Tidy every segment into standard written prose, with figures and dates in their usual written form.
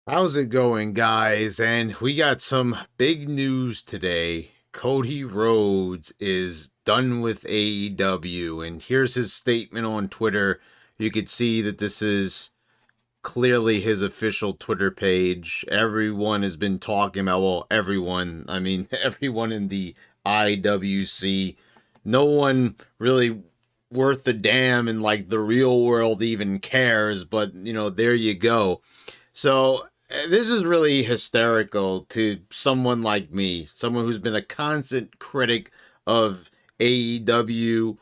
How's it going, guys? And we got some big news today. Cody Rhodes is done with AEW, and here's his statement on Twitter. You could see that this is clearly his official Twitter page. Everyone has been talking about, well, everyone, I mean, everyone in the IWC. No one really worth a damn in like the real world even cares, but there you go. So this is really hysterical to someone like me, someone who's been a constant critic of AEW.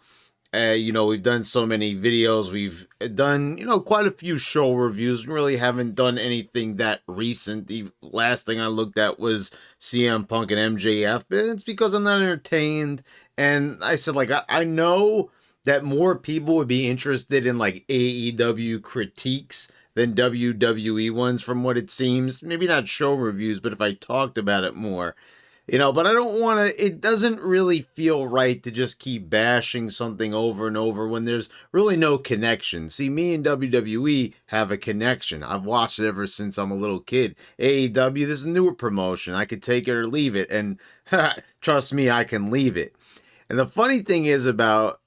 We've done so many videos. We've done, quite a few show reviews. We really haven't done anything that recent. The last thing I looked at was CM Punk and MJF, but it's because I'm not entertained. And I said, like, I know that more people would be interested in, like, AEW critiques than WWE ones, from what it seems. Maybe not show reviews, but if I talked about it more. But I don't want to, it doesn't really feel right to just keep bashing something over and over when there's really no connection. See, me and WWE have a connection. I've watched it ever since I'm a little kid. AEW, this is a newer promotion. I could take it or leave it, and trust me, I can leave it. And the funny thing is about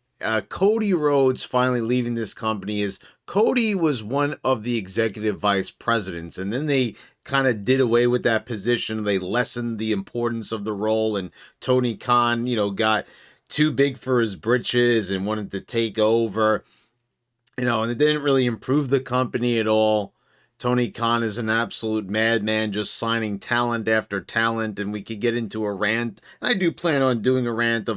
Cody Rhodes finally leaving this company is Cody was one of the executive vice presidents, and then they kind of did away with that position. They lessened the importance of the role, and Tony Khan, got too big for his britches and wanted to take over, and it didn't really improve the company at all. Tony Khan is an absolute madman, just signing talent after talent, and we could get into a rant. I do plan on doing a rant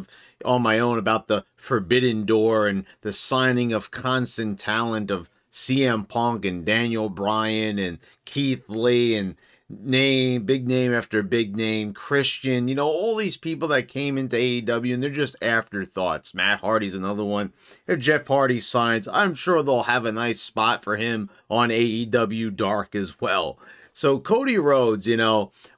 on my own about the Forbidden Door and the signing of constant talent of CM Punk and Daniel Bryan and Keith Lee and big name after big name, Christian, all these people that came into AEW, and they're just afterthoughts. Matt Hardy's another one. If Jeff Hardy signs, I'm sure they'll have a nice spot for him on AEW Dark as well. So Cody Rhodes,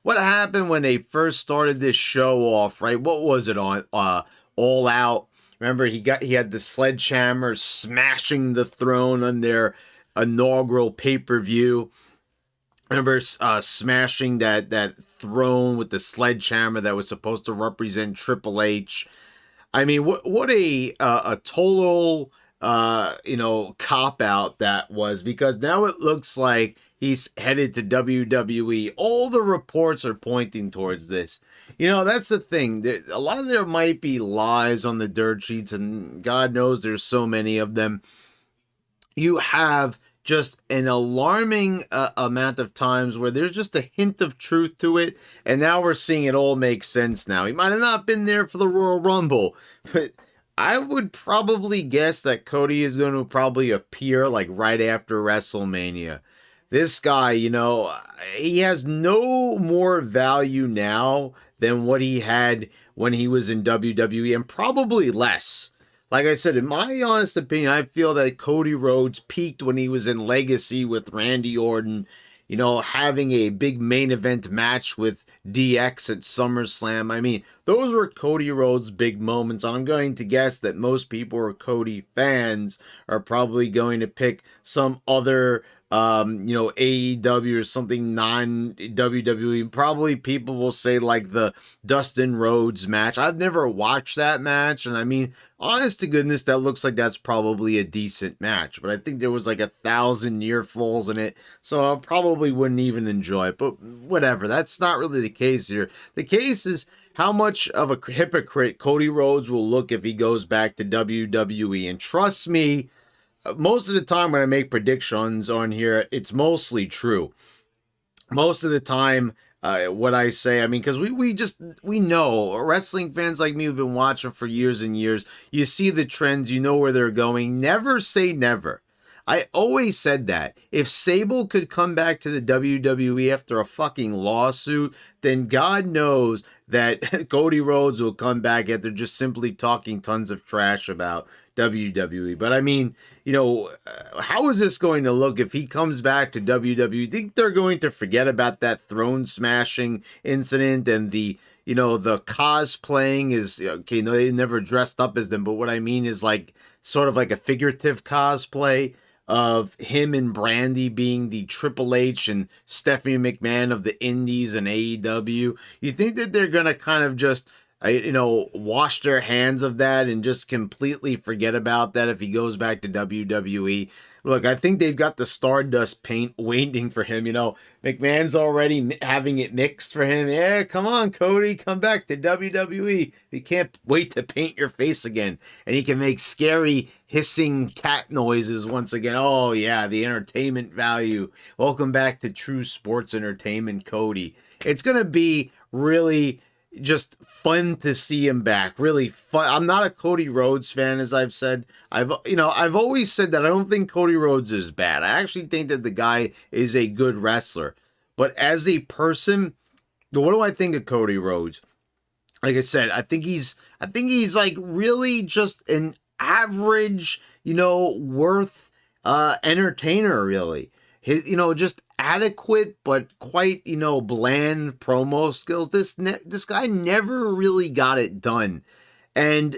what happened when they first started this show off, right? What was it on All Out? Remember, he had the sledgehammer smashing the throne on their inaugural pay-per-view. Remember smashing that throne with the sledgehammer that was supposed to represent Triple H. I mean, what a total cop out that was, because now it looks like he's headed to WWE. All the reports are pointing towards this. That's the thing. A lot of there might be lies on the dirt sheets, and God knows there's so many of them. You have just an alarming amount of times where there's just a hint of truth to it, and now we're seeing it all make sense now. He might have not been there for the Royal Rumble, but I would probably guess that Cody is going to probably appear like right after WrestleMania. This guy, he has no more value now than what he had when he was in WWE, and probably less. Like I said, in my honest opinion, I feel that Cody Rhodes peaked when he was in Legacy with Randy Orton, having a big main event match with DX at SummerSlam. I mean, those were Cody Rhodes' big moments. I'm going to guess that most people who are Cody fans are probably going to pick some other AEW or something non-WWE. Probably people will say like the Dustin Rhodes match. I've never watched that match, and I mean, honest to goodness, that looks like that's probably a decent match, but I think there was like 1,000 near falls in it, so I probably wouldn't even enjoy it, but whatever. That's not really the case here. The case is how much of a hypocrite Cody Rhodes will look if he goes back to WWE, and trust me, most of the time when I make predictions on here, it's mostly true. Most of the time, what I say, I mean, because we know, wrestling fans like me who've been watching for years and years, you see the trends, you know where they're going. Never say never. I always said that. If Sable could come back to the WWE after a fucking lawsuit, then God knows that Cody Rhodes will come back after just simply talking tons of trash about WWE. But I mean, how is this going to look if he comes back to WWE? Think they're going to forget about that throne smashing incident and the cosplaying is okay? No, they never dressed up as them, but what I mean is like sort of like a figurative cosplay of him and Brandy being the Triple H and Stephanie McMahon of the Indies and AEW. You think that they're going to kind of just, wash their hands of that and just completely forget about that if he goes back to WWE? Look, I think they've got the Stardust paint waiting for him. McMahon's already having it mixed for him. Yeah, come on, Cody, come back to WWE. You can't wait to paint your face again. And he can make scary hissing cat noises once again. Oh, yeah, the entertainment value. Welcome back to True Sports Entertainment, Cody. It's going to be really just fun to see him back. Really fun. I'm not a Cody Rhodes fan, as I've said. I've always said that I don't think Cody Rhodes is bad. I actually think that the guy is a good wrestler. But as a person, what do I think of Cody Rhodes? Like I said, I think he's like really just an average, worth entertainer, really. His, just adequate but quite, bland promo skills. This guy never really got it done, and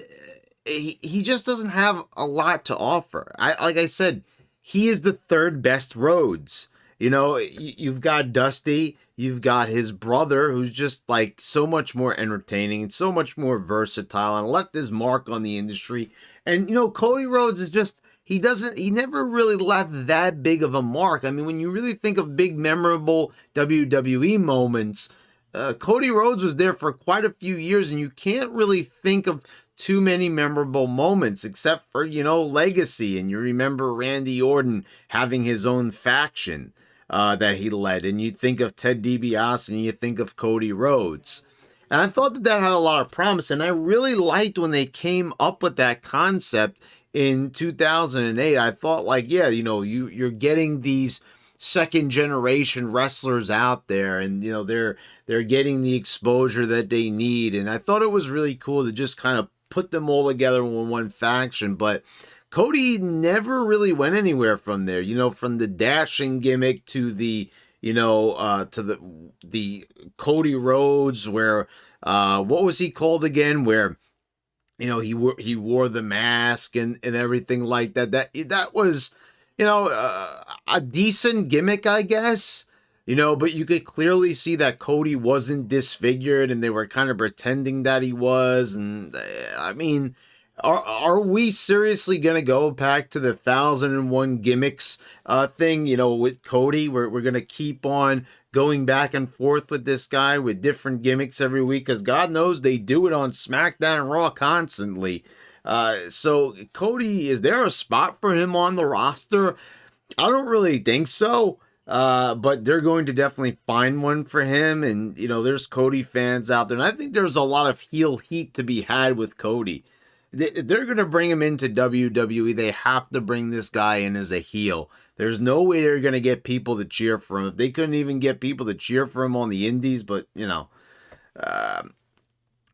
he just doesn't have a lot to offer. Like I said, he is the third best Rhodes. You've got Dusty, you've got his brother, who's just like so much more entertaining and so much more versatile and left his mark on the industry. And Cody Rhodes is just. He never really left that big of a mark. I mean, when you really think of big, memorable WWE moments, Cody Rhodes was there for quite a few years, and you can't really think of too many memorable moments except for, Legacy. And you remember Randy Orton having his own faction that he led. And you think of Ted DiBiase and you think of Cody Rhodes. And I thought that had a lot of promise. And I really liked when they came up with that concept in 2008. I thought you're getting these second generation wrestlers out there, and they're getting the exposure that they need. And I thought it was really cool to just kind of put them all together in one faction. But Cody never really went anywhere from there. From the dashing gimmick to the the Cody Rhodes, where what was he called again? Where he wore the mask and everything like that. That was, a decent gimmick, I guess. But you could clearly see that Cody wasn't disfigured, and they were kind of pretending that he was. And I mean, are we seriously gonna go back to the 1001 gimmicks thing? With Cody, we're gonna keep on going back and forth with this guy with different gimmicks every week, because God knows they do it on SmackDown and Raw constantly. So Cody, is there a spot for him on the roster? I don't really think so. But they're going to definitely find one for him. And, there's Cody fans out there. And I think there's a lot of heel heat to be had with Cody. They're going to bring him into WWE. They have to bring this guy in as a heel. There's no way they're going to get people to cheer for him. If they couldn't even get people to cheer for him on the indies, but,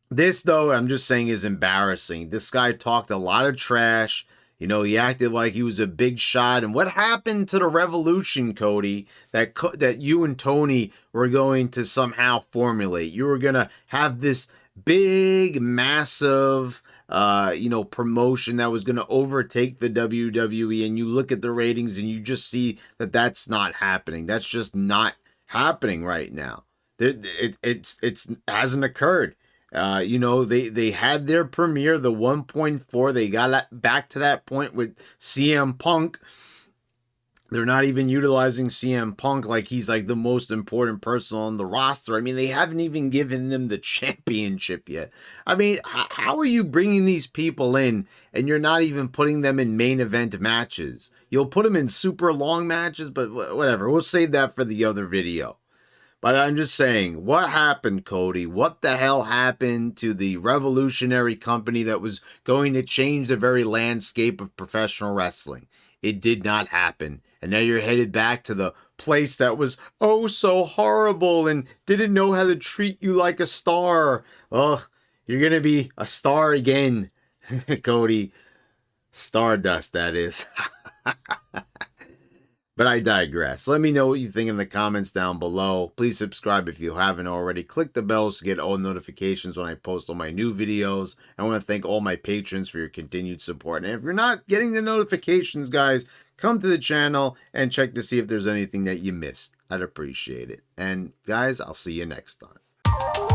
this, though, I'm just saying, is embarrassing. This guy talked a lot of trash. He acted like he was a big shot. And what happened to the Revolution, Cody, that you and Tony were going to somehow formulate? You were going to have this big, massive, promotion that was going to overtake the WWE, and you look at the ratings and you just see that that's not happening. That's just not happening right now. It hasn't occurred. They had their premiere, the 1.4. They got back to that point with CM Punk. They're not even utilizing CM Punk like he's like the most important person on the roster. I mean, they haven't even given them the championship yet. I mean, how are you bringing these people in and you're not even putting them in main event matches? You'll put them in super long matches, but whatever. We'll save that for the other video. But I'm just saying, what happened, Cody? What the hell happened to the revolutionary company that was going to change the very landscape of professional wrestling? It did not happen. And now you're headed back to the place that was oh so horrible and didn't know how to treat you like a star. Ugh, you're going to be a star again, Cody. Stardust, that is. But I digress. Let me know what you think in the comments down below. Please subscribe if you haven't already. Click the bells to get all notifications when I post all my new videos. I want to thank all my patrons for your continued support. And if you're not getting the notifications, guys, come to the channel and check to see if there's anything that you missed. I'd appreciate it. And guys, I'll see you next time.